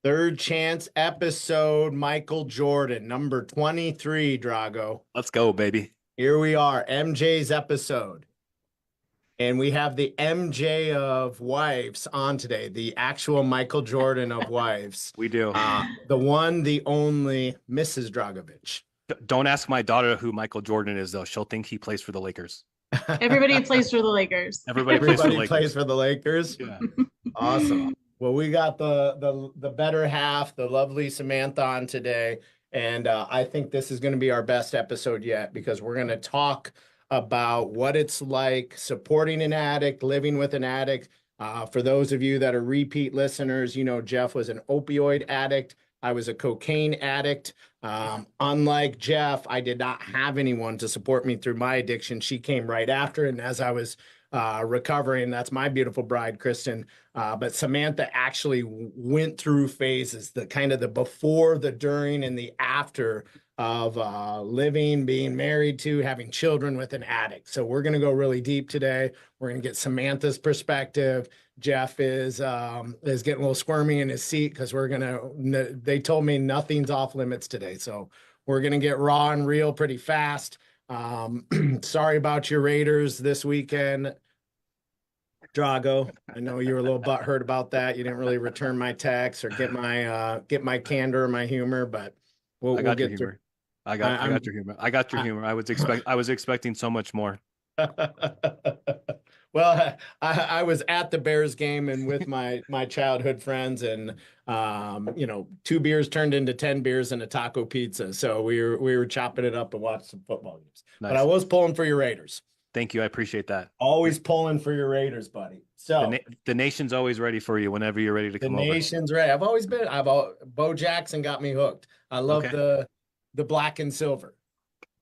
Third chance episode, Michael Jordan, number 23, Drago. Let's go, baby. Here we are, MJ's episode. And we have the MJ of wives on today, the actual Michael Jordan of wives. We do. The one, the only Mrs. Dragovich. Don't ask my daughter who Michael Jordan is, though. She'll think he plays for the Lakers. Everybody plays for the Lakers. Everybody plays for the Lakers. Yeah. Awesome. Well, we got the better half, the lovely Samantha on today. And I think this is going to be our best episode yet because we're going to talk about what it's like supporting an addict, living with an addict. For those of you that are repeat listeners, you know Jeff was an opioid addict. I was a cocaine addict. Unlike Jeff, I did not have anyone to support me through my addiction. She came right after. And as I was recovering, that's my beautiful bride, Kristen. But Samantha actually went through phases, the kind of the before, the during, and the after of living, being married to, having children with an addict. So we're going to go really deep today. We're going to get Samantha's perspective. Jeff is getting a little squirmy in his seat because they told me nothing's off limits today. So we're going to get raw and real pretty fast. Sorry about your Raiders this weekend, Drago. I know you were a little butthurt about that. You didn't really return my text or get my candor, my humor, but we'll get your humor. I got your humor. I got your humor. I was expecting so much more. Well, I was at the Bears game and with my childhood friends, and 2 beers turned into 10 beers and a taco pizza. So we were chopping it up and watching some football games. Nice. But I was pulling for your Raiders. Thank you. I appreciate that. Always pulling for your Raiders, buddy. So the nation's always ready for you whenever you're ready to come over. The nation's ready. Bo Jackson got me hooked. I love the black and silver.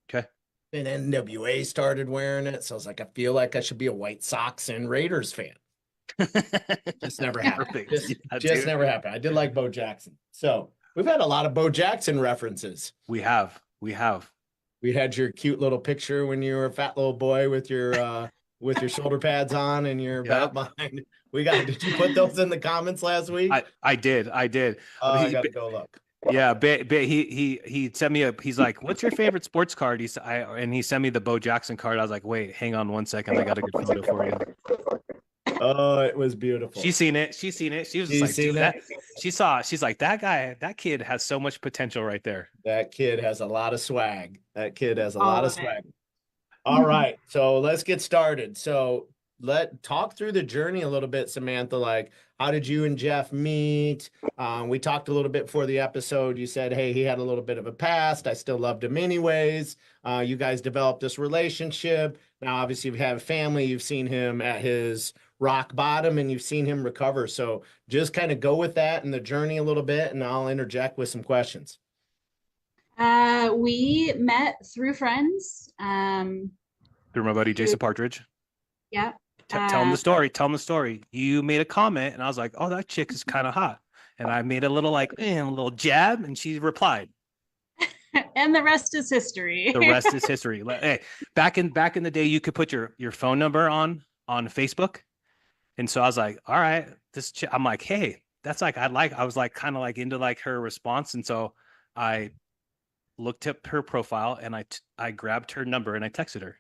Okay. And NWA started wearing it. So I was like, I feel like I should be a White Sox and Raiders fan. Just never happened. Just never happened. I did like Bo Jackson. So we've had a lot of Bo Jackson references. We have. We had your cute little picture when you were a fat little boy with your shoulder pads on and your belt behind. Did you put those in the comments last week? I did. Oh, I gotta go look. Yeah, he sent me he's like, what's your favorite sports card? And he sent me the Bo Jackson card. I was like, wait, hang on 1 second. I got a good photo for you. Oh, it was beautiful. She's seen it. She was just like, she's like, that kid has so much potential right there. That kid has a lot of swag. All right. So let's get started. So talk through the journey a little bit, Samantha. Like, how did you and Jeff meet? We talked a little bit before the episode. You said, hey, he had a little bit of a past. I still loved him anyways. You guys developed this relationship. Now, obviously, you've had a family. You've seen him at his rock bottom and you've seen him recover. So just kind of go with that and the journey a little bit, and I'll interject with some questions. We met through friends. Through my buddy, Jason Partridge. Yeah. Tell him the story. Tell him the story. You made a comment, and I was like, "Oh, that chick is kind of hot." And I made a little a little jab, and she replied. And the rest is history. The rest is history. Hey, back in the day, you could put your phone number on Facebook, and so I was like, "All right, this chick." I'm like, "Hey, that's like I was like kind of like into like her response," and so I looked up her profile and I grabbed her number and I texted her.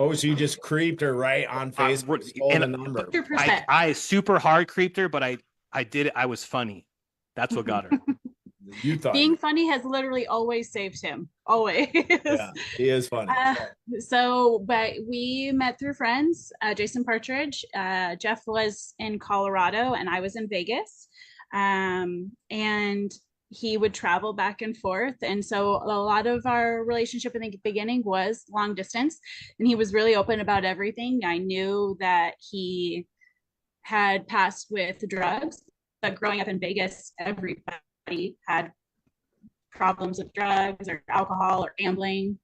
Oh, so you just creeped her right on Facebook and the number. I super hard creeped her, but I did it. I was funny. That's what got her. You thought being funny has literally always saved him. Always. Yeah, he is funny. But we met through friends. Jason Partridge. Jeff was in Colorado and I was in Vegas. And he would travel back and forth. And so a lot of our relationship in the beginning was long distance, and he was really open about everything. I knew that he had passed with drugs, but growing up in Vegas, everybody had problems with drugs or alcohol or gambling.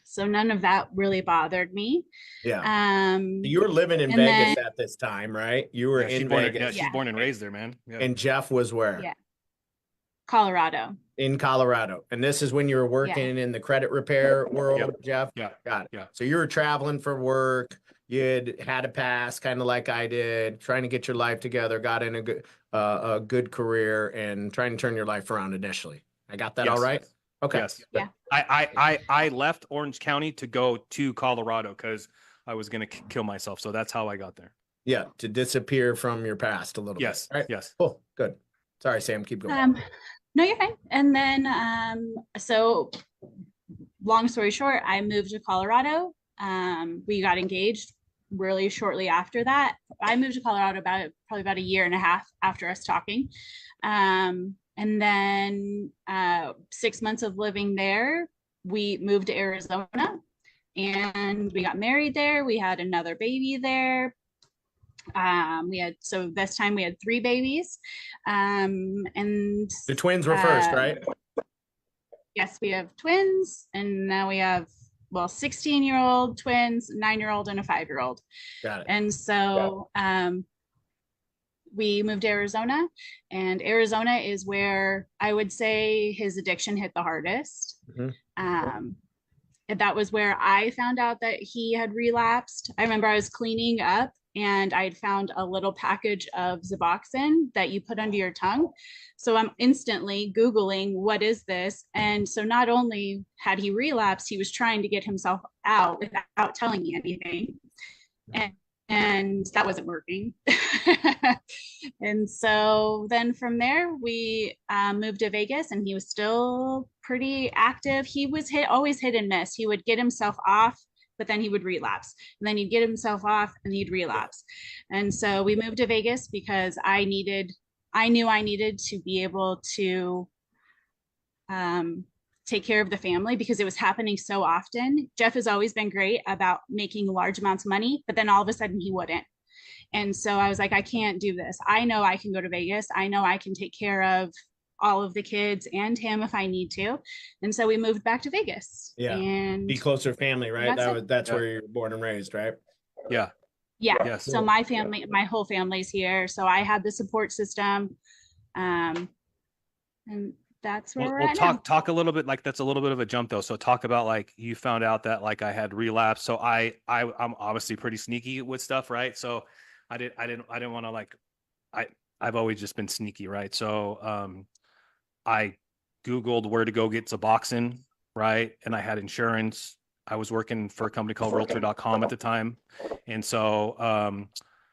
So none of that really bothered me. Yeah. You were living in Vegas at this time, right? You were in Vegas. She's born and raised there, man. Yeah. And Jeff was where? Yeah. Colorado. In Colorado. And this is when you were working in the credit repair world, Jeff? Yeah. Got it. Yeah. So you were traveling for work. you had a past, kind of like I did, trying to get your life together, got in a good career, and trying to turn your life around initially. I got that all right? Okay. Yes. Yeah. I left Orange County to go to Colorado because I was going to kill myself. So that's how I got there. Yeah, to disappear from your past a little Yes. bit. Right? Yes. Cool. Good. Sorry, Sam. Keep going. No, you're fine. And then, so long story short, I moved to Colorado. We got engaged really shortly after that. I moved to Colorado probably about a year and a half after us talking. And then 6 months of living there, we moved to Arizona and we got married there. We had another baby there. So this time we had 3 babies. And the twins were first, right? Yes, we have twins, and now we have 16-year-old twins, 9-year-old, and a 5-year-old. Got it. And so we moved to Arizona, and Arizona is where I would say his addiction hit the hardest. And that was where I found out that he had relapsed. I remember I was cleaning up and I had found a little package of Suboxone that you put under your tongue. So I'm instantly Googling, what is this? And so not only had he relapsed, he was trying to get himself out without telling me anything. And that wasn't working. And so then from there, we moved to Vegas, and he was still pretty active. He was always hit and miss. He would get himself off, but then he would relapse. And then he'd get himself off and he'd relapse. And so we moved to Vegas because I knew I needed to be able to take care of the family because it was happening so often. Jeff has always been great about making large amounts of money, but then all of a sudden he wouldn't. And so I was like, I can't do this. I know I can go to Vegas. I know I can take care of all of the kids and him if I need to. And so we moved back to Vegas. Yeah. And be closer to family, right? That's Yeah. where you're born and raised, right? Yeah. Yes. So my whole family's here. So I had the support system. And that's where we're at now. Talk a little bit, like that's a little bit of a jump though. So talk about like you found out that like I had relapsed. So I'm obviously pretty sneaky with stuff, right? So I didn't want to like I've always just been sneaky, right? So I Googled where to go get Suboxone, right? And I had insurance. I was working for a company called realtor.com at the time. And so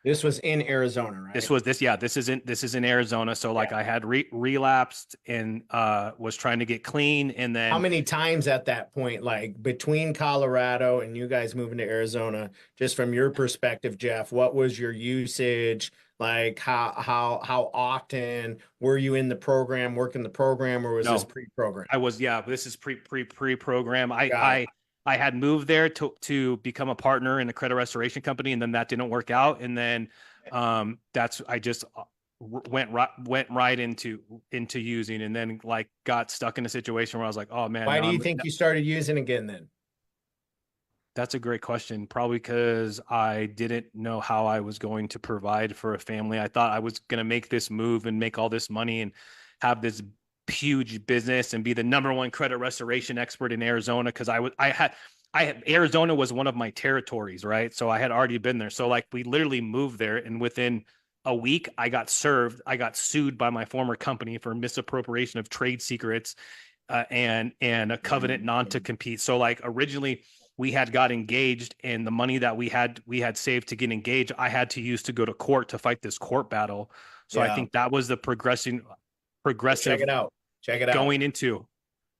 this was in Arizona, right? This is in Arizona. So like I had relapsed and was trying to get clean. And then how many times at that point, like between Colorado and you guys moving to Arizona, just from your perspective, Jeff, what was your usage? Like how often were you in the program, working the program, or was this pre-program? This is pre-program. I had moved there to become a partner in a credit restoration company, and then that didn't work out. And then I just went right into using, and then like got stuck in a situation where I was like, oh man. Why do you think you started using again then? That's a great question. Probably because I didn't know how I was going to provide for a family. I thought I was going to make this move and make all this money and have this huge business and be the #1 credit restoration expert in Arizona. Because Arizona was one of my territories, right? So I had already been there. So like we literally moved there, and within a week I got sued by my former company for misappropriation of trade secrets and a covenant not to compete. So like originally we had got engaged, and the money that we had saved to get engaged, I had to use to go to court to fight this court battle. So I think that was the progressive. Check it out. Going into.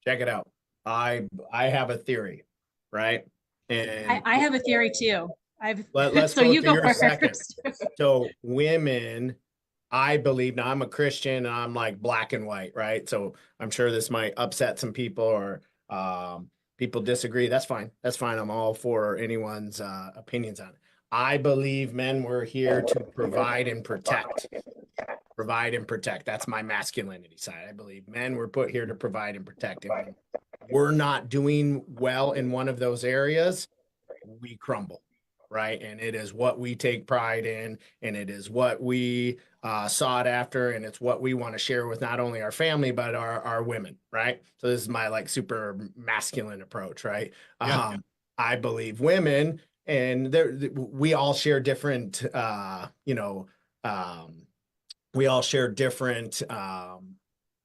Check it out. I have a theory, right? And I have a theory too. Let's so go you through go your first. second. So women, I believe, now I'm a Christian and I'm like black and white, right? So I'm sure this might upset some people, or people disagree. That's fine. I'm all for anyone's opinions on it. I believe men were here to provide and protect. Provide and protect. That's my masculinity side. I believe men were put here to provide and protect. And when we're not doing well in one of those areas, we crumble, right? And it is what we take pride in, and it is what we sought after, and it's what we want to share with not only our family but our women, right? So this is my like super masculine approach, right? Yeah. I believe women and we all share different, we all share different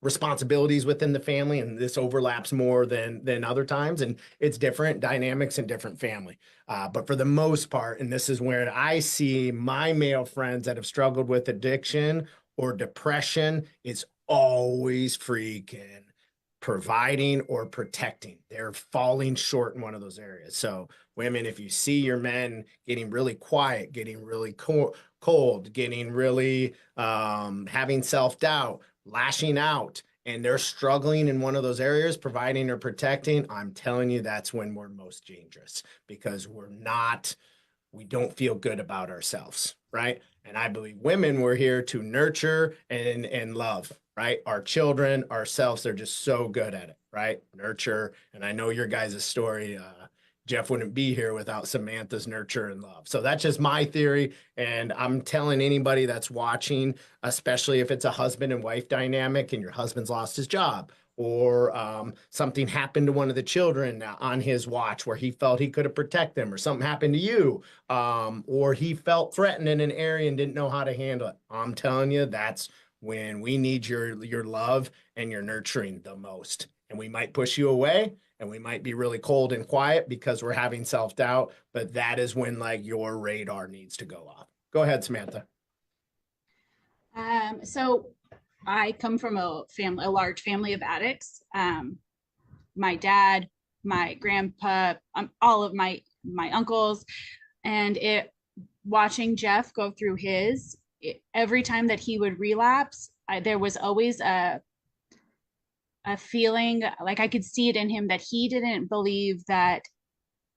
responsibilities within the family, and this overlaps more than other times, and it's different dynamics and different family. But for the most part, and this is where I see my male friends that have struggled with addiction or depression, it's always freaking providing or protecting. They're falling short in one of those areas. So women, if you see your men getting really quiet, getting really cold, getting really having self-doubt, lashing out, and they're struggling in one of those areas, providing or protecting, I'm telling you, that's when we're most dangerous, because we don't feel good about ourselves, right? And I believe women, we're here to nurture and love, right? Our children, ourselves, they're just so good at it, right? Nurture. And I know your guys' story, Jeff wouldn't be here without Samantha's nurture and love. So that's just my theory. And I'm telling anybody that's watching, especially if it's a husband and wife dynamic and your husband's lost his job, or something happened to one of the children on his watch where he felt he could have protected them, or something happened to you, or he felt threatened in an area and didn't know how to handle it. I'm telling you, that's when we need your love and your nurturing the most. And we might push you away, and we might be really cold and quiet because we're having self-doubt, but that is when like your radar needs to go off. Go ahead, Samantha. So I come from a large family of addicts. My dad, my grandpa, all of my uncles, and watching Jeff go through every time that he would relapse, there was always a feeling like I could see it in him that he didn't believe that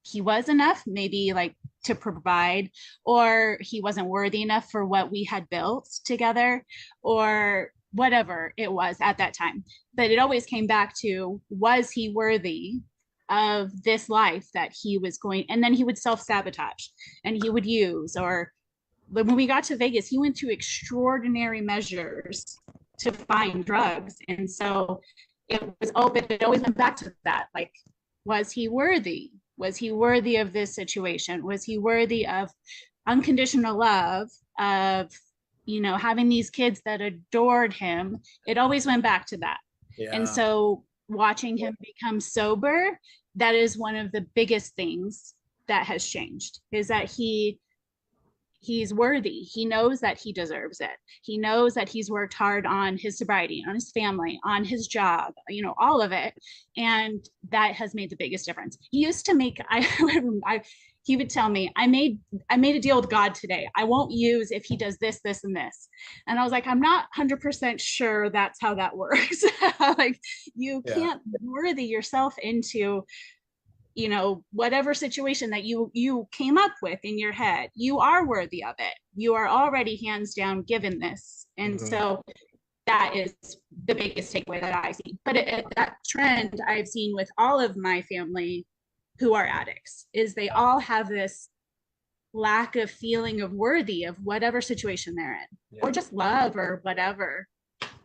he was enough, maybe like to provide, or he wasn't worthy enough for what we had built together, or whatever it was at that time. But it always came back to, was he worthy of this life that he was going? And then he would self-sabotage and he would use, or when we got to Vegas, he went to extraordinary measures to find drugs. And so it always went back to that. Like, was he worthy? Was he worthy of this situation? Was he worthy of unconditional love, of, having these kids that adored him? It always went back to that. Yeah. And so watching him become sober, that is one of the biggest things that has changed, is that he's worthy. He knows that he deserves it. He knows that he's worked hard on his sobriety, on his family, on his job, all of it. And that has made the biggest difference. He used to make, he would tell me, I made a deal with God today. I won't use if he does this, this, and this. And I was like, I'm not 100% sure that's how that works. Like, you can't worthy yourself into whatever situation that you came up with in your head. You are worthy of it. You are already hands down given this. And so that is the biggest takeaway that I see. But that trend I've seen with all of my family who are addicts is they all have this lack of feeling of worthy of whatever situation they're in, or just love or whatever.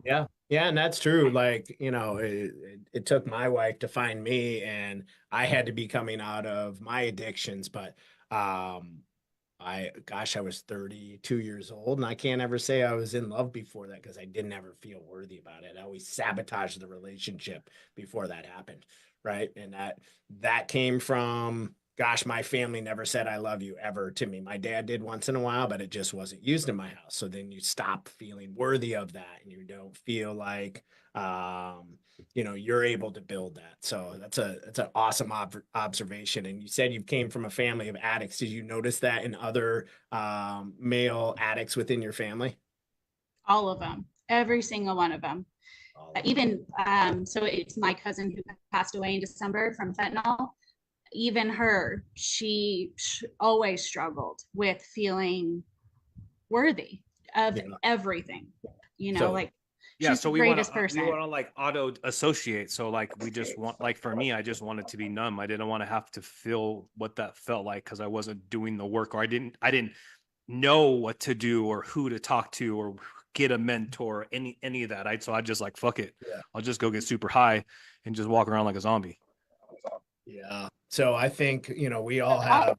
Yeah. Yeah. And that's true. Like, it took my wife to find me, and I had to be coming out of my addictions, but, I was 32 years old, and I can't ever say I was in love before that, because I didn't ever feel worthy about it. I always sabotaged the relationship before that happened. Right. And that came from, my family never said I love you ever to me. My dad did once in a while, but it just wasn't used in my house. So then you stop feeling worthy of that, and you don't feel like, you're able to build that. So that's an awesome observation. And you said you came from a family of addicts. Did you notice that in other male addicts within your family? All of them, every single one of them. Even so it's my cousin who passed away in December from fentanyl. Even her, she always struggled with feeling worthy of everything, she's so the greatest person. We want to like auto associate. So like, we just want, like, for me, I just wanted to be numb. I didn't want to have to feel what that felt like, because I wasn't doing the work, or I didn't know what to do, or who to talk to, or get a mentor, any of that. So I just like, fuck it. Yeah. I'll just go get super high and just walk around like a zombie. Yeah. So I think, we all have,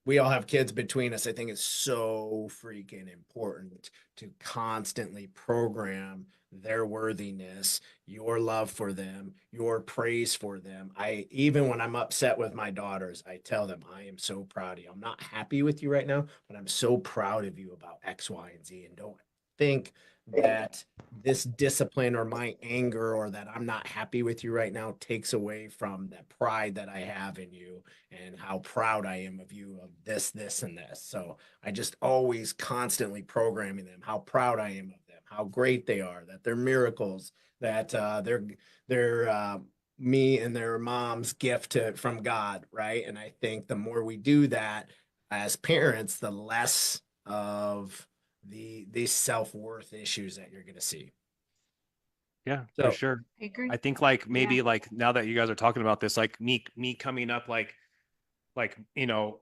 we all have kids between us. I think it's so freaking important to constantly program their worthiness, your love for them, your praise for them. Even when I'm upset with my daughters, I tell them, I am so proud of you. I'm not happy with you right now, but I'm so proud of you about X, Y, and Z. And don't think that this discipline or my anger or that I'm not happy with you right now takes away from the pride that I have in you and how proud I am of you of this, this, and this. So I just always constantly programming them how proud I am of them, how great they are, that they're miracles, that they're me and their mom's gift from God, right? And I think the more we do that as parents, the less of these self-worth issues that you're going to see. Yeah, So, for sure. I agree. I think like maybe Yeah. like now that you guys are talking about this, like me coming up, like, you know,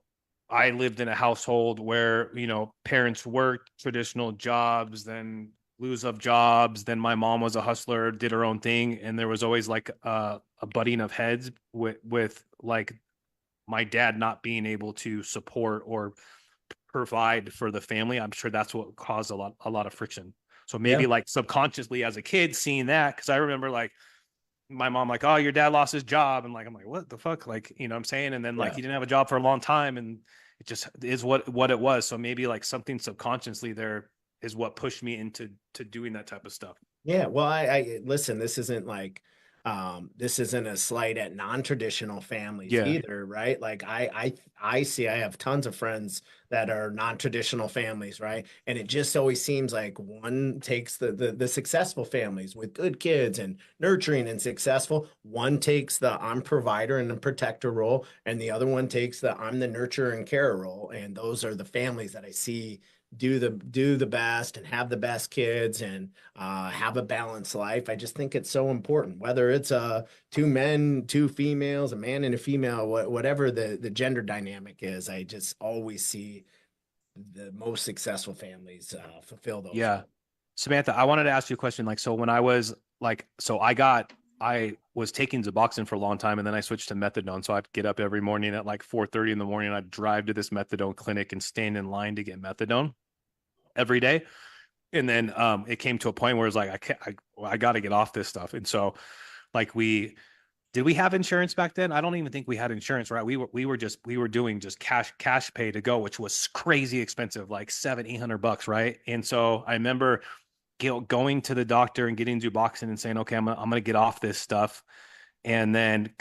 I lived in a household where, you know, parents worked traditional jobs, then lose of jobs. Then my mom was a hustler, did her own thing. And there was always like a butting of heads with like my dad not being able to support or provide for the family. I'm sure that's what caused a lot of friction. So maybe yeah, like subconsciously as a kid seeing that, because I remember like my mom like, oh, your dad lost his job, and like I'm like, what the fuck, like, you know what I'm saying? And then like yeah. he didn't have a job for a long time, and it just is what it was. So maybe like something subconsciously there is what pushed me into doing that type of stuff. Yeah, well, I listen, this isn't a slight at non-traditional families Yeah, either, right? Like I see I have tons of friends that are non-traditional families, right? And it just always seems like one takes the successful families with good kids and nurturing and successful, one takes the I'm provider and the protector role, and the other one takes the I'm the nurturer and carer role. And those are the families that I see do the best and have the best kids and have a balanced life. I just think it's so important, whether it's two men, two females, a man and a female, whatever the gender dynamic is. I just always see the most successful families fulfill those yeah. roles. Samantha, I wanted to ask you a question. Like, so when I was like, I was taking Suboxone for a long time, and then I switched to methadone. So I'd get up every morning at like 4:30 in the morning. I'd drive to this methadone clinic and stand in line to get methadone every day. And then it came to a point where it was like, I got to get off this stuff. And so like did we have insurance back then? I don't even think we had insurance, right? We were doing just cash pay to go, which was crazy expensive, like $700-800, right? And so I remember going to the doctor and getting Suboxone and saying, okay, I'm gonna get off this stuff, and then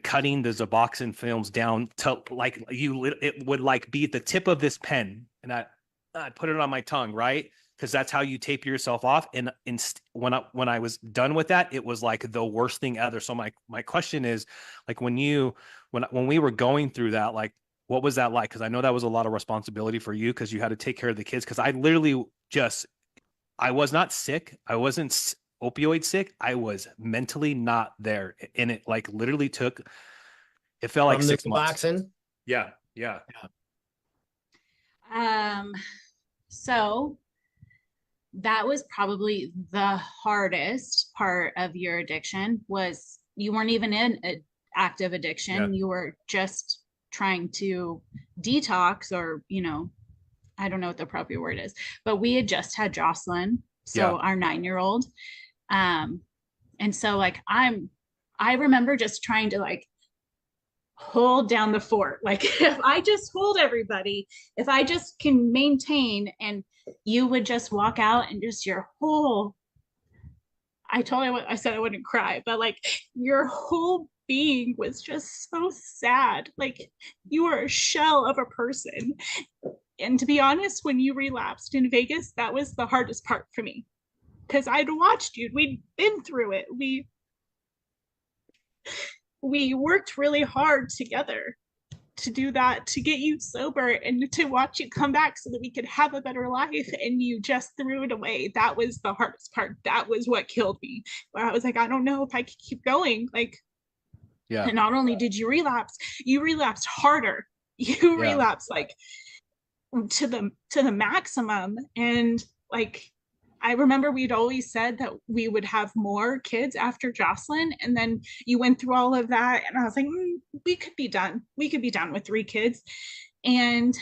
cutting the Suboxone films down to like it would like be at the tip of this pen, and I'd put it on my tongue, right? Because that's how you tape yourself off. And when I was done with that, it was like the worst thing ever. So my question is, like, when we were going through that, like, what was that like? Because I know that was a lot of responsibility for you because you had to take care of the kids. Because I was not sick. I wasn't opioid sick. I was mentally not there, and it like literally took. It felt like From the 6 months. Suboxone. Yeah, yeah, Um, so that was probably the hardest part of your addiction was you weren't even in an active addiction. yeah, You were just trying to detox or, I don't know what the proper word is, but we had just had Jocelyn, yeah, so our 9-year-old. Um, and so like I remember just trying to like hold down the fort. Like if I just hold everybody, if I just can maintain, and you would just walk out and just your whole, I said I wouldn't cry, but like your whole being was just so sad. Like you were a shell of a person. And to be honest, when you relapsed in Vegas, that was the hardest part for me because I'd watched you. We'd been through it. We worked really hard together to do that, to get you sober and to watch you come back so that we could have a better life, and you just threw it away. That was the hardest part. That was what killed me, where I was like, I don't know if I could keep going. Like, yeah, and not only did you relapsed harder. You yeah, relapsed like to the maximum. And like I remember we'd always said that we would have more kids after Jocelyn, and then you went through all of that, and I was like, we could be done. We could be done with 3 kids. And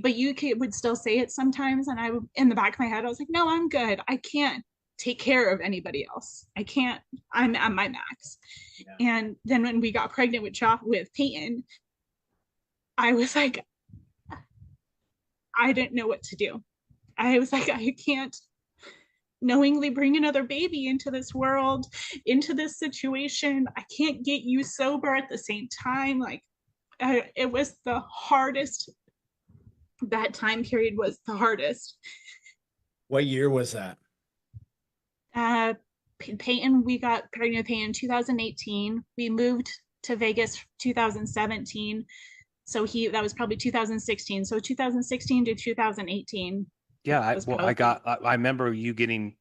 but would still say it sometimes. And in the back of my head, I was like, no, I'm good. I can't take care of anybody else. I can't, I'm at my max. Yeah. And then when we got pregnant with Peyton, I was like, I didn't know what to do. I was like, I can't knowingly bring another baby into this world, into this situation. I can't get you sober at the same time. Like, it was the hardest. That time period was the hardest. What year was that? Peyton, we got pregnant with Peyton in 2018. We moved to Vegas 2017. So that was probably 2016. So 2016 to 2018. Yeah, I remember you getting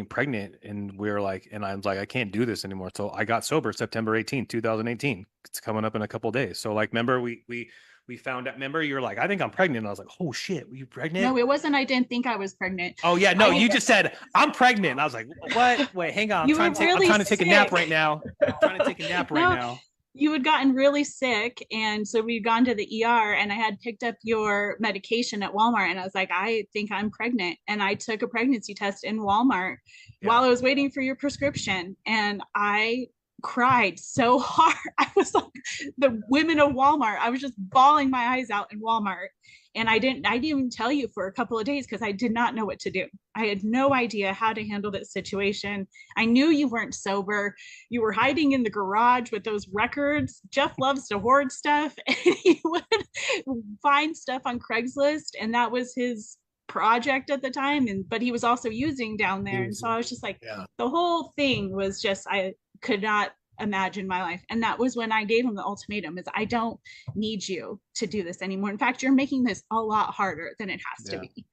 pregnant, and we were like, and I was like, I can't do this anymore. So I got sober September 18th, 2018. It's coming up in a couple of days. So like, remember we found out, remember you were like, I think I'm pregnant. And I was like, oh shit, were you pregnant? No, it wasn't. I didn't think I was pregnant. Oh yeah, no, you just said I'm pregnant. And I was like, what? Wait, hang on. I'm trying to take a nap right now. I'm trying to take a nap right now. You had gotten really sick, and so we'd gone to the ER, and I had picked up your medication at Walmart, and I was like, I think I'm pregnant. And I took a pregnancy test in Walmart while I was waiting for your prescription, and I cried so hard. I was like the women of Walmart. I was just bawling my eyes out in Walmart. And I didn't even tell you for a couple of days because I did not know what to do. I had no idea how to handle that situation. I knew you weren't sober. You were hiding in the garage with those records. Jeff loves to hoard stuff, and he would find stuff on Craigslist, and that was his project at the time. But he was also using down there. And so I was just like, the whole thing was just, I could not imagine my life. And that was when I gave him the ultimatum: is I don't need you to do this anymore. In fact, you're making this a lot harder than it has to be.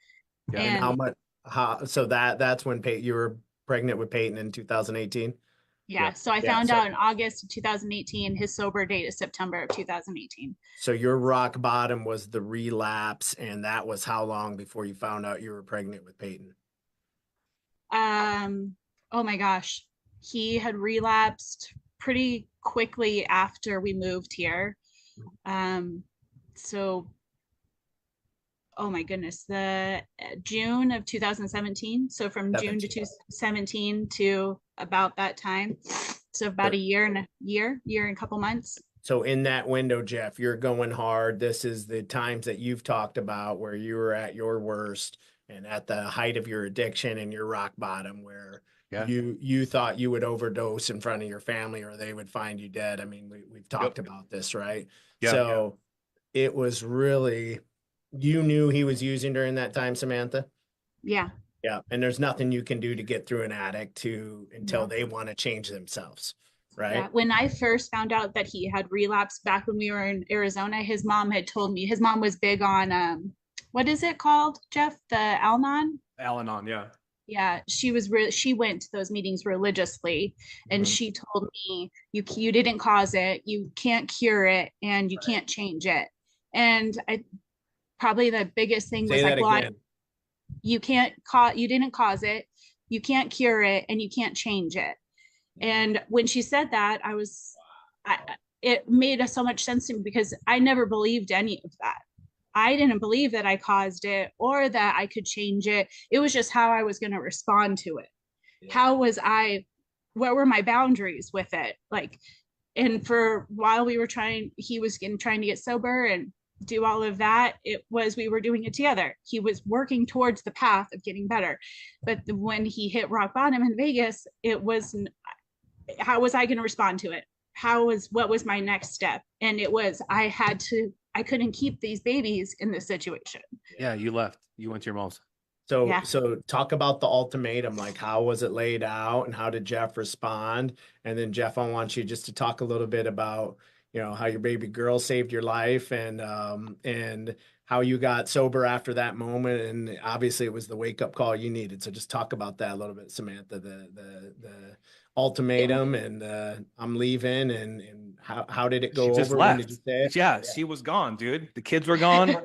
Yeah. And so that's when you were pregnant with Peyton in 2018. So I found out in August of 2018. His sober date is September of 2018. So your rock bottom was the relapse, and that was how long before you found out you were pregnant with Peyton? Oh my gosh, he had relapsed pretty quickly after we moved here. So, oh my goodness, the June of 2017. So from June to 2017 to about that time. So about a year and a couple months. So in that window, Jeff, you're going hard. This is the times that you've talked about where you were at your worst and at the height of your addiction and your rock bottom, where you thought you would overdose in front of your family or they would find you dead. I mean, we've talked about this, right? It was really, you knew he was using during that time, Samantha? Yeah. And there's nothing you can do to get through an addict until they want to change themselves, right? Yeah. When I first found out that he had relapsed back when we were in Arizona, his mom had told me, his mom was big on, what is it called, Jeff? The Al-Anon? Al-Anon, yeah. Yeah, she went to those meetings religiously, and she told me, you didn't cause it, you can't cure it, and you can't change it. And probably the biggest thing was like, well, you didn't cause it, you can't cure it, and you can't change it. And when she said that, it made so much sense to me, because I never believed any of that. I didn't believe that I caused it or that I could change it. It was just how I was going to respond to it. What were my boundaries with it? Like, and for while he was trying to get sober and do all of that, we were doing it together. He was working towards the path of getting better. But when he hit rock bottom in Vegas, it was, how was I going to respond to it? What was my next step? And it was, I couldn't keep these babies in this situation. Yeah, you left. You went to your mom's. So talk about the ultimatum. Like, how was it laid out and how did Jeff respond? And then Jeff, I want you just to talk a little bit about, how your baby girl saved your life and how you got sober after that moment. And obviously it was the wake up call you needed. So just talk about that a little bit, Samantha, the ultimatum and I'm leaving and how did it go over? Just left. When did you say it? Yeah, she was gone, dude. The kids were gone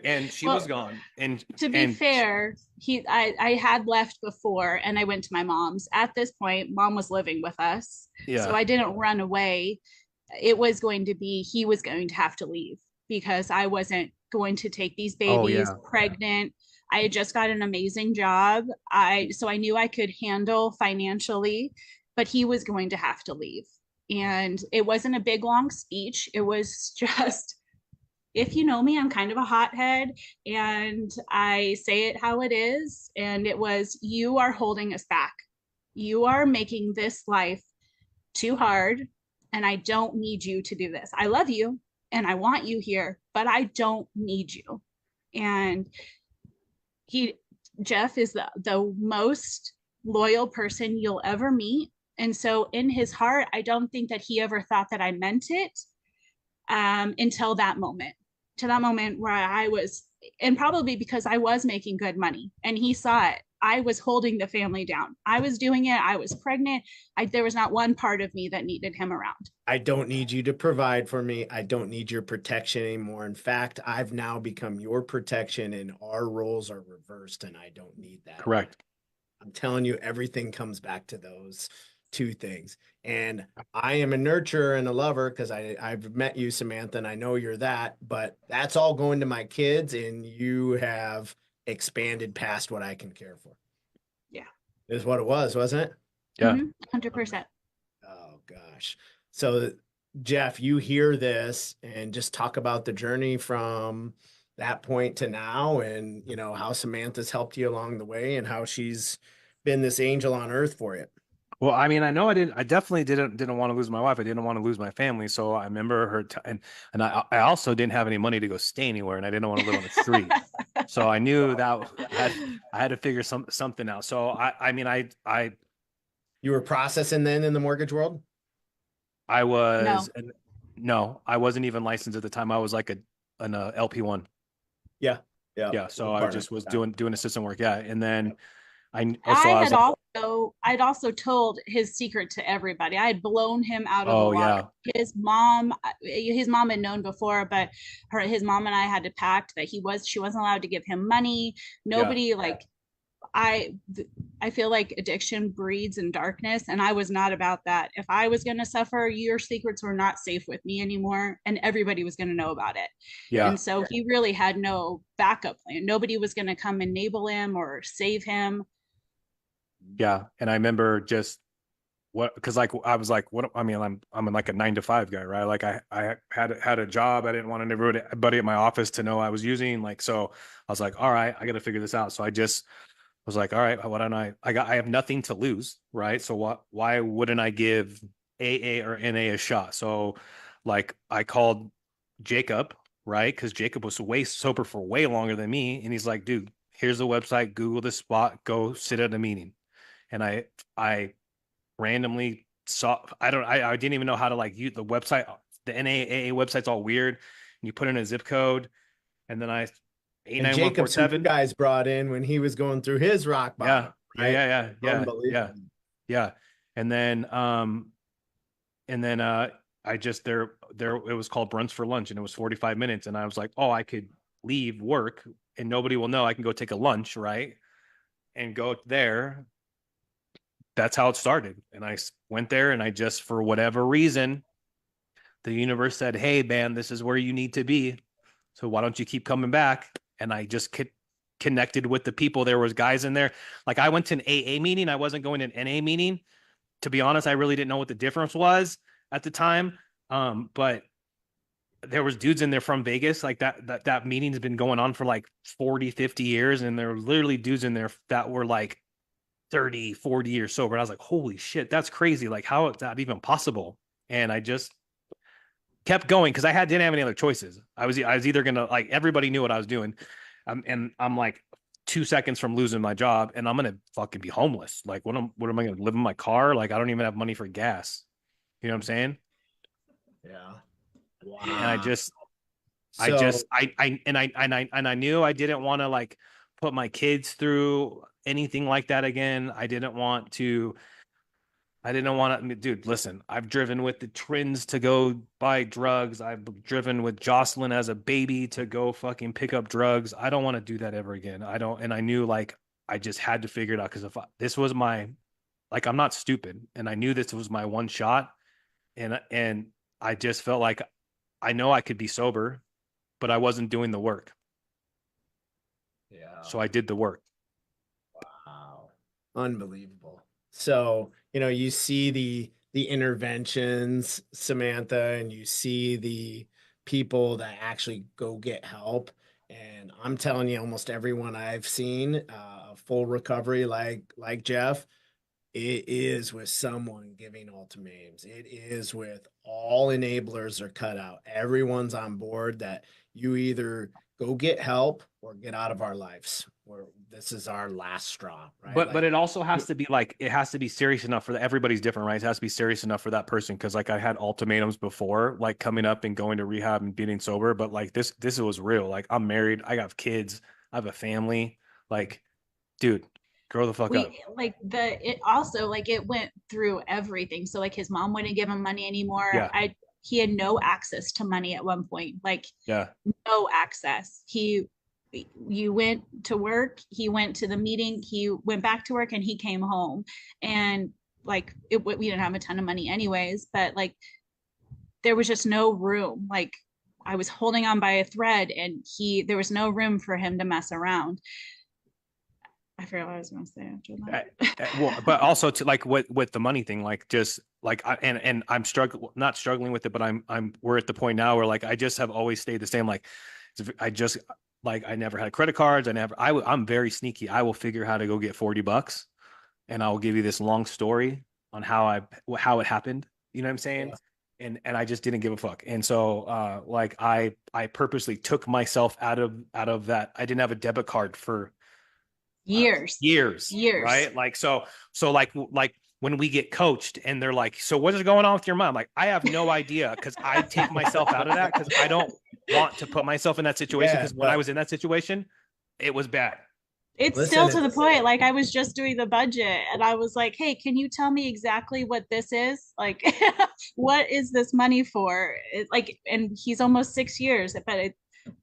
and she was gone. And to be fair, I had left before and I went to my mom's. At this point, mom was living with us. Yeah. So I didn't run away. It was going to be, he was going to have to leave because I wasn't going to take these Oh babies, yeah. pregnant. I had just got an amazing job. So I knew I could handle financially, but he was going to have to leave. And it wasn't a big long speech. It was just, if you know me, I'm kind of a hothead and I say it how it is. And it was, you are holding us back. You are making this life too hard. And I don't need you to do this. I love you and I want you here, but I don't need you. And he, Jeff is the most loyal person you'll ever meet. And so in his heart, I don't think that he ever thought that I meant it until that moment, to that moment where I was, and probably because I was making good money and he saw it. I was holding the family down. I was doing it. I was pregnant. There was not one part of me that needed him around. I don't need you to provide for me. I don't need your protection anymore. In fact, I've now become your protection and our roles are reversed and I don't need that. Correct. I'm telling you, everything comes back to those two things. And I am a nurturer and a lover because I've met you, Samantha, and I know you're that, but that's all going to my kids and you have expanded past what I can care for. Yeah. Is what it was, wasn't it? Yeah. 100%. Oh gosh. So Jeff, you hear this and just talk about the journey from that point to now and you know how Samantha's helped you along the way and how she's been this angel on earth for you. Well, I mean, I definitely didn't want to lose my wife. I didn't want to lose my family. So I remember her and I also didn't have any money to go stay anywhere and I didn't want to live on the street. So I knew that I had to figure something out. So I mean, You were processing then in the mortgage world? I was, No. no, I wasn't even licensed at the time. I was like an LP1. Yeah. Yeah. Yeah. So I just was doing assistant work. Yeah. And then I was like, I'd also told his secret to everybody. I had blown him out of the oh water. yeah. His mom had known before, but his mom and I had to pact that she wasn't allowed to give him money. Nobody like I I feel like addiction breeds in darkness, and I was not about that. If I was going to suffer, your secrets were not safe with me anymore, and everybody was going to know about it. Yeah. And so he really had no backup plan. Nobody was going to come enable him or save him. Yeah. And I remember just because like I was like, what, I mean, I'm like a 9 to 5 guy, right? Like I had a job. I didn't want everybody at my office to know I was using, like, so I was like, all right, I got to figure this out. So I just was like, all right, why don't I have nothing to lose, right? So why wouldn't I give AA or NA a shot? So like I called Jacob, right? Because Jacob was way sober for way longer than me. And he's like, dude, here's the website, Google this spot, go sit at a meeting. And I randomly saw, I didn't even know how to like use the website. The NAAA website's all weird. And you put in a zip code and then And Jacob's who you 89147. guys brought in when he was going through his rock bottom. Yeah. Right? Yeah. Unbelievable. Yeah. And then I just there it was called brunch for lunch and it was 45 minutes and I was like, oh, I could leave work and nobody will know. I can go take a lunch, right? And go there. That's how it started. And I went there and I just, for whatever reason, the universe said, hey man, this is where you need to be. So why don't you keep coming back? And I just connected with the people. There was guys in there. Like I went to an AA meeting. I wasn't going to an NA meeting. To be honest, I really didn't know what the difference was at the time. But there was dudes in there from Vegas. Like that meeting's been going on for like 40, 50 years. And there were literally dudes in there that were like 30, 40 years sober. And I was like, holy shit, that's crazy. Like, how is that even possible? And I just kept going because didn't have any other choices. I was either gonna, like, everybody knew what I was doing, and I'm like 2 seconds from losing my job, and I'm gonna fucking be homeless. Like, what am I gonna live in my car? Like, I don't even have money for gas. You know what I'm saying? Yeah. Wow. And I knew I didn't want to like put my kids through anything like that again. I didn't want to, dude, listen, I've driven with the twins to go buy drugs. I've driven with Jocelyn as a baby to go fucking pick up drugs. I don't want to do that ever again. And I knew like, I just had to figure it out. Cause this was like, I'm not stupid. And I knew this was my one shot. And I just felt like I know I could be sober but I wasn't doing the work. Yeah. So I did the work. Wow. Unbelievable. So, you see the interventions, Samantha, and you see the people that actually go get help. And I'm telling you, almost everyone I've seen, a full recovery like Jeff, it is with someone giving ultimatums. It is with all enablers are cut out. Everyone's on board that you either go get help or get out of our lives. Or this is our last straw, right? But it also has to be like, it has to be serious enough for everybody's different, right? It has to be serious enough for that person. Cause like I had ultimatums before, like coming up and going to rehab and getting sober, but like this was real. Like I'm married, I got kids, I have a family. Like, dude, grow the fuck up. We like it also like it went through everything. So like his mom wouldn't give him money anymore. Yeah. He had no access to money at one point. Like Yeah. no access. You went to work, he went to the meeting, he went back to work, and he came home. And like we didn't have a ton of money anyways, but like there was just no room. Like I was holding on by a thread, and there was no room for him to mess around. I forgot what I was going to say after that. Well, but also to like with the money thing, like just like and I'm not struggling with it, but we're at the point now where like I just have always stayed the same. Like I just like I never had credit cards. I'm very sneaky. I will figure how to go get $40, and I will give you this long story on how it happened. You know what I'm saying? Yeah. And I just didn't give a fuck. And so like I purposely took myself out of that. I didn't have a debit card for years, right? Like so like when we get coached and they're like, so what is going on with your mom? Like I have no idea, because I take myself out of that because I don't want to put myself in that situation, because when I was in that situation, it was bad. It's still to the point. Like I was just doing the budget and I was like, hey, can you tell me exactly what this is? Like, what is this money for? And he's almost 6 years, but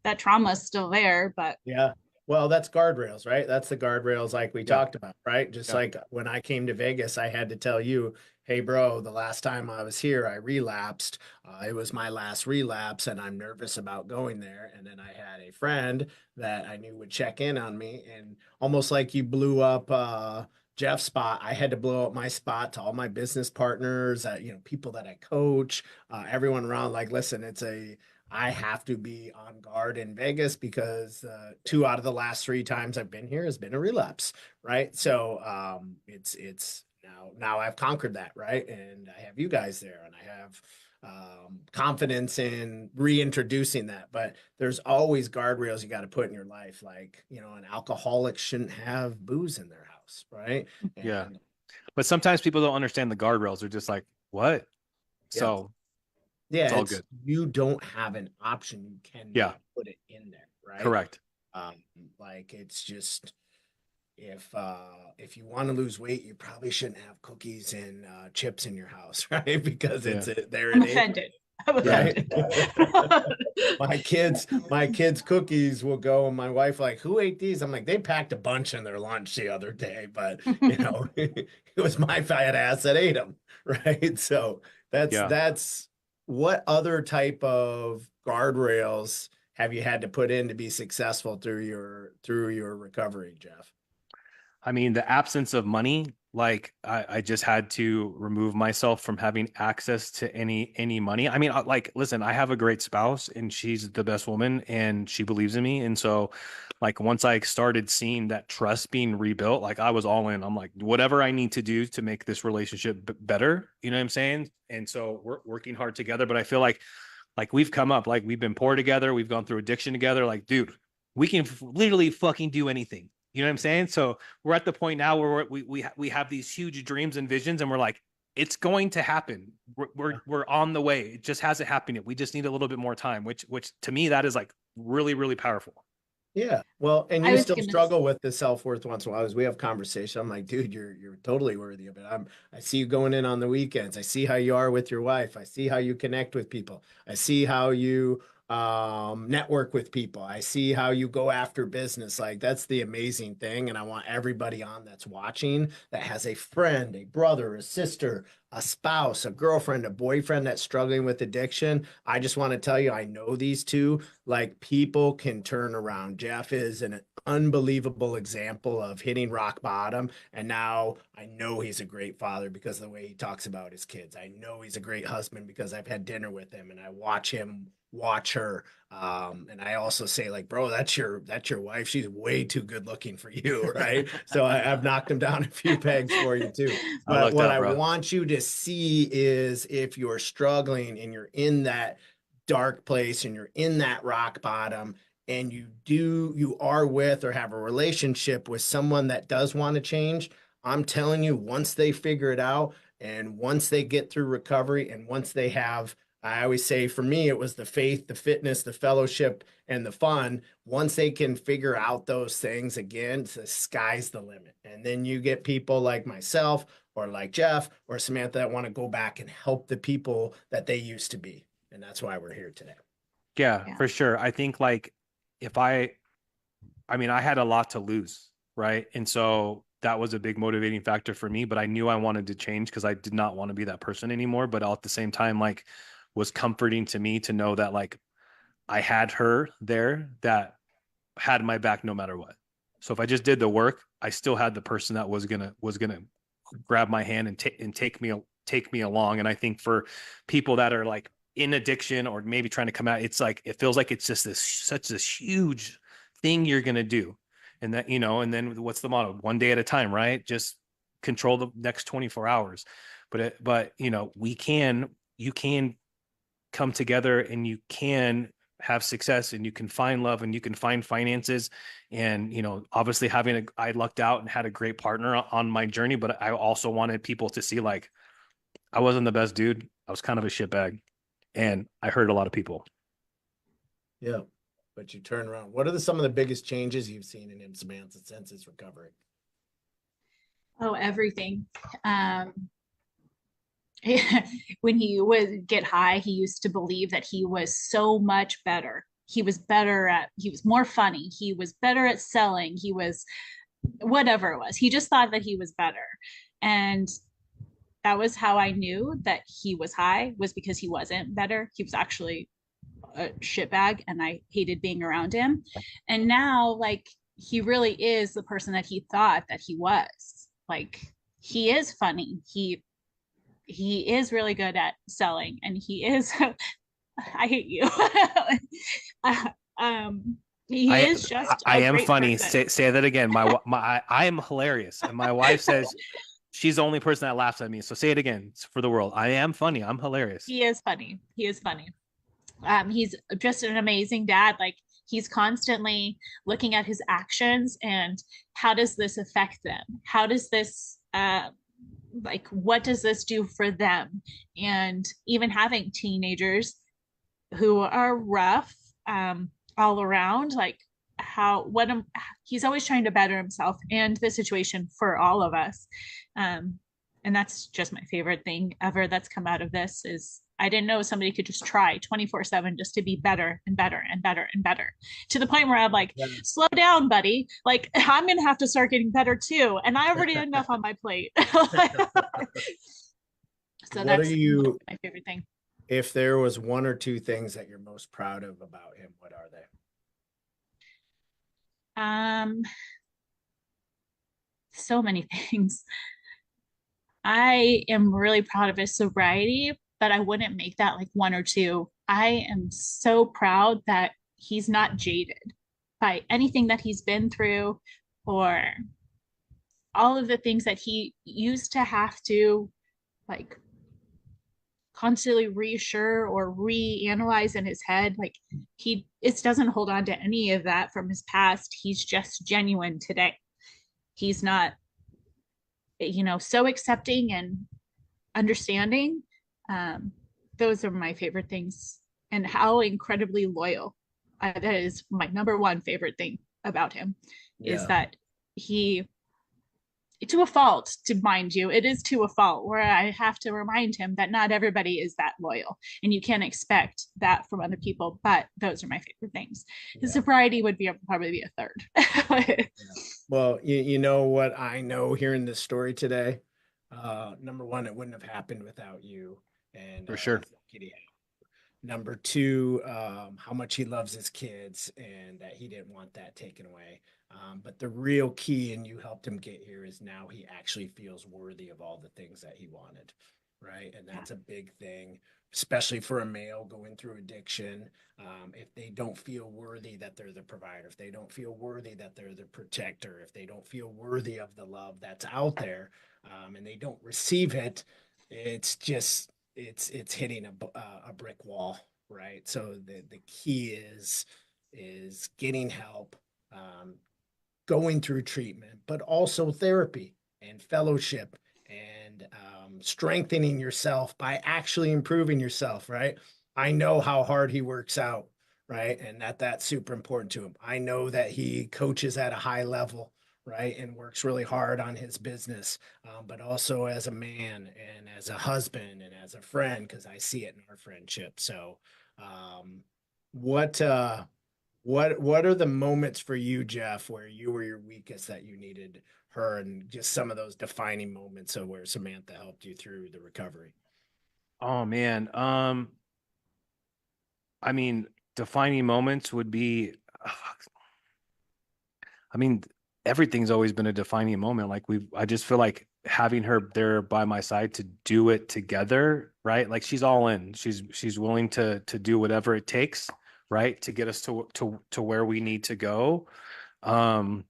that trauma is still there. But yeah. Well, that's guardrails, right? That's the guardrails like we talked about, right? Just like when I came to Vegas, I had to tell you, hey, bro, the last time I was here, I relapsed. It was my last relapse, and I'm nervous about going there. And then I had a friend that I knew would check in on me, and almost like you blew up Jeff's spot, I had to blow up my spot to all my business partners, people that I coach, everyone around. Like, listen, I have to be on guard in Vegas because 2 out of the last 3 times I've been here has been a relapse, right? So it's now I've conquered that, right? And I have you guys there, and I have confidence in reintroducing that. But there's always guardrails you got to put in your life, like an alcoholic shouldn't have booze in their house, right? Yeah, but sometimes people don't understand the guardrails. They're just like, what? Yeah. So yeah, it's all good. You don't have an option. You can put it in there, right? Correct. Like it's just if you want to lose weight, you probably shouldn't have cookies and chips in your house, right? Because they're I'm offended. Right? my kids cookies will go, and my wife like, who ate these? I'm like, they packed a bunch in their lunch the other day, but it was my fat ass that ate them, right? So that's what other type of guardrails have you had to put in to be successful through your recovery, Jeff? I mean, the absence of money, like I just had to remove myself from having access to any money. I mean, like, listen, I have a great spouse and she's the best woman and she believes in me. And so like once I started seeing that trust being rebuilt, like I was all in. I'm like, whatever I need to do to make this relationship better, you know what I'm saying? And so we're working hard together, but I feel like we've come up, like we've been poor together. We've gone through addiction together. Like, dude, we can literally fucking do anything. You know what I'm saying? So we're at the point now where we have these huge dreams and visions, and we're like, it's going to happen. We're on the way. It just hasn't happened yet. We just need a little bit more time, which to me, that is like really, really powerful. Yeah. Well, and you still struggle with the self-worth once in a while as we have conversation. I'm like, dude, you're totally worthy of it. I see you going in on the weekends. I see how you are with your wife. I see how you connect with people. I see how you network with people. I see how you go after business. Like that's the amazing thing. And I want everybody on that's watching that has a friend, a brother, a sister, a spouse, a girlfriend, a boyfriend that's struggling with addiction. I just want to tell you, I know these two, like people can turn around. Jeff is an unbelievable example of hitting rock bottom. And now I know he's a great father because of the way he talks about his kids. I know he's a great husband because I've had dinner with him and I watch him watch her. And I also say like, bro, that's your wife. She's way too good looking for you. Right. So I've knocked him down a few pegs for you too. But what I want you to see is if you're struggling and you're in that dark place and you're in that rock bottom and you are with or have a relationship with someone that does want to change, I'm telling you, once they figure it out and once they get through recovery and once they have, I always say for me, it was the faith, the fitness, the fellowship, and the fun. Once they can figure out those things again, the sky's the limit. And then you get people like myself or like Jeff or Samantha that want to go back and help the people that they used to be. And that's why we're here today. Yeah, for sure. I think like I mean, I had a lot to lose, right? And so that was a big motivating factor for me, but I knew I wanted to change because I did not want to be that person anymore. But at the same time, like, was comforting to me to know that like I had her there that had my back no matter what. So if I just did the work, I still had the person that was gonna grab my hand and take me along. And I think for people that are like in addiction or maybe trying to come out, it's like it feels like it's just such this huge thing you're gonna do. And that, you know, and then what's the motto? One day at a time, right? Just control the next 24 hours. But you know, you can come together and you can have success and you can find love and you can find finances. And, you know, obviously I lucked out and had a great partner on my journey, but I also wanted people to see like, I wasn't the best dude. I was kind of a shitbag and I hurt a lot of people. Yeah. But you turn around. What are some of the biggest changes you've seen in him, Samantha, since his recovery? Oh, everything. When he would get high, he used to believe that he was so much better. He was more funny. He was better at selling. He was whatever it was. He just thought that he was better. And that was how I knew that he was high, was because he wasn't better. He was actually a shitbag and I hated being around him. And now, like, he really is the person that he thought that he was. Like, he is funny. He is really good at selling and he is I hate you. I am funny. Say that again. I am hilarious. And my wife says she's the only person that laughs at me. So say it again for the world. I am funny. I'm hilarious. He is funny. He's just an amazing dad. Like, he's constantly looking at his actions and how does this affect them? How does this like, what does this do for them? And even having teenagers who are rough all around, like he's always trying to better himself and the situation for all of us. And that's just my favorite thing ever that's come out of this is I didn't know somebody could just try 24/7 just to be better and better and better and better, to the point where I'm like, slow down, buddy. Like, I'm going to have to start getting better too. And I already had enough on my plate. So that's my favorite thing. If there was one or two things that you're most proud of about him, what are they? So many things. I am really proud of his sobriety, but I wouldn't make that like one or two. I am so proud that he's not jaded by anything that he's been through or all of the things that he used to have to like constantly reassure or reanalyze in his head. Like, it doesn't hold on to any of that from his past. He's just genuine today. He's not, so accepting and understanding. Those are my favorite things, and how incredibly loyal. That is my number one favorite thing about him, is that he to a fault, to mind you, it is to a fault where I have to remind him that not everybody is that loyal and you can't expect that from other people. But those are my favorite things. His sobriety would be probably be a third. Well, you know what I know hearing this story today? Number one, it wouldn't have happened without you. And For sure. number two, how much he loves his kids and that he didn't want that taken away. But the real key, and you helped him get here, is now he actually feels worthy of all the things that he wanted, right? And that's a big thing, especially for a male going through addiction. If they don't feel worthy that they're the provider, if they don't feel worthy that they're the protector, if they don't feel worthy of the love that's out there, and they don't receive it, it's just it's hitting a brick wall, right? So the key is getting help, going through treatment, but also therapy and fellowship and strengthening yourself by actually improving yourself, right? I know how hard he works out, right? And that's super important to him. I know that he coaches at a high level, right? And works really hard on his business, but also as a man and as a husband and as a friend, because I see it in our friendship. So what are the moments for you, Jeff, where you were your weakest that you needed her, and just some of those defining moments of where Samantha helped you through the recovery? Oh man. I mean, defining moments would be, I mean, everything's always been a defining moment. Like I just feel like having her there by my side to do it together, right? Like she's all in. She's willing to do whatever it takes, right, to get us to where we need to go. And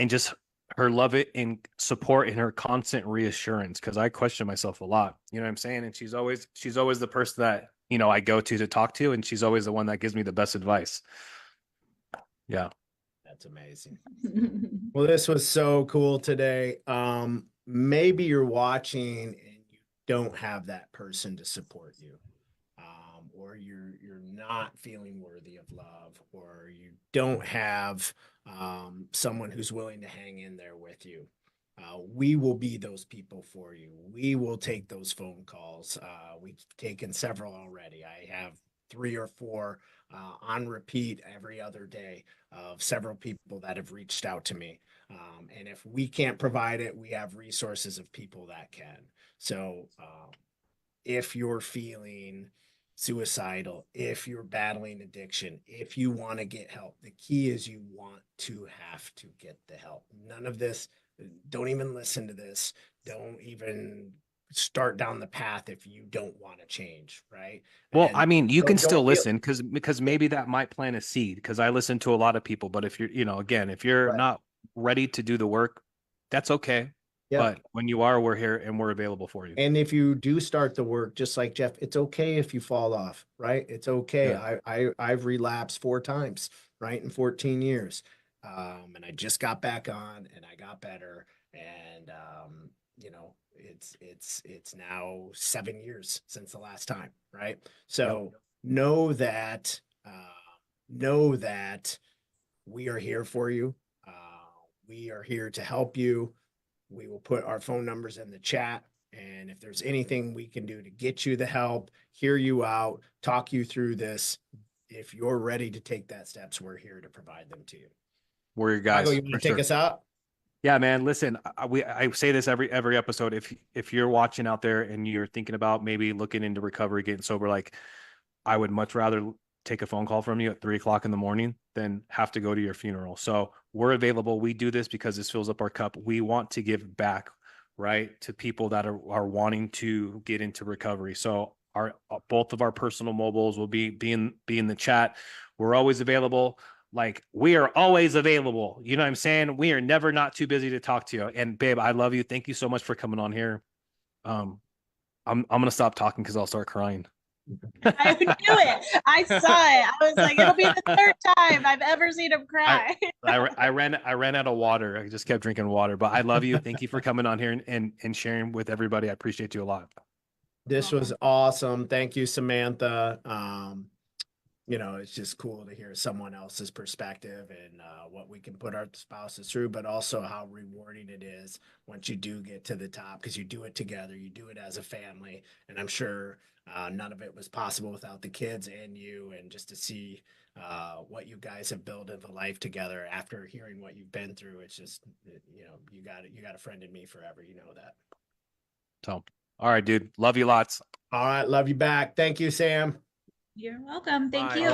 just her love it and support and her constant reassurance, because I question myself a lot. You know what I'm saying? And she's always the person that, you know, I go to talk to, and she's always the one that gives me the best advice. Yeah. That's amazing. Well, this was so cool today. Maybe you're watching and you don't have that person to support you, or you're not feeling worthy of love, or you don't have someone who's willing to hang in there with you. We will be those people for you. We will take those phone calls. We've taken several already. I have 3 or 4 on repeat every other day of several people that have reached out to me. And if we can't provide it, we have resources of people that can. So if you're feeling suicidal, if you're battling addiction, if you want to get help, the key is you want to have to get the help. None of this, don't even listen to this. Don't even start down the path if you don't want to change, right? Well, And I mean, you can still feel, listen because maybe that might plant a seed, because I listen to a lot of people. But if you're, you know, again, if you're right. not ready to do the work, that's okay. Yeah. But when you are, we're here and we're available for you. And if you do start the work, just like Jeff, it's okay if you fall off, right? It's okay. Yeah. I've relapsed 4 times, right, in 14 years. And I just got back on and I got better. And you know, it's now 7 years since the last time, right? So know that we are here for you. We are here to help you. We will put our phone numbers in the chat. And if there's anything we can do to get you the help, hear you out, talk you through this, if you're ready to take that steps, we're here to provide them to you. We're your guys. Michael, you want to take us out? Yeah, man. Listen, I say this every episode. If you're watching out there and you're thinking about maybe looking into recovery, getting sober, like I would much rather take a phone call from you at 3 o'clock in the morning than have to go to your funeral. So we're available. We do this because this fills up our cup. We want to give back, right, to people that are wanting to get into recovery. So both of our personal mobiles will be in the chat. We're always available. Like we are always available. You know what I'm saying? We are never not too busy to talk to you. And babe, I love you. Thank you so much for coming on here. I'm gonna stop talking because I'll start crying. I knew it. I saw it. I was like, it'll be the 3rd time I've ever seen him cry. I ran out of water. I just kept drinking water. But I love you. Thank you for coming on here and sharing with everybody. I appreciate you a lot. This was awesome. Thank you, Samantha. you know, it's just cool to hear someone else's perspective and what we can put our spouses through, but also how rewarding it is once you do get to the top, because you do it together, you do it as a family. And I'm sure none of it was possible without the kids and you, and just to see what you guys have built into life together after hearing what you've been through. It's just, you know, you got a friend in me forever. You know that. So, all right, dude. Love you lots. All right. Love you back. Thank you, Sam. You're welcome. Thank Bye. you.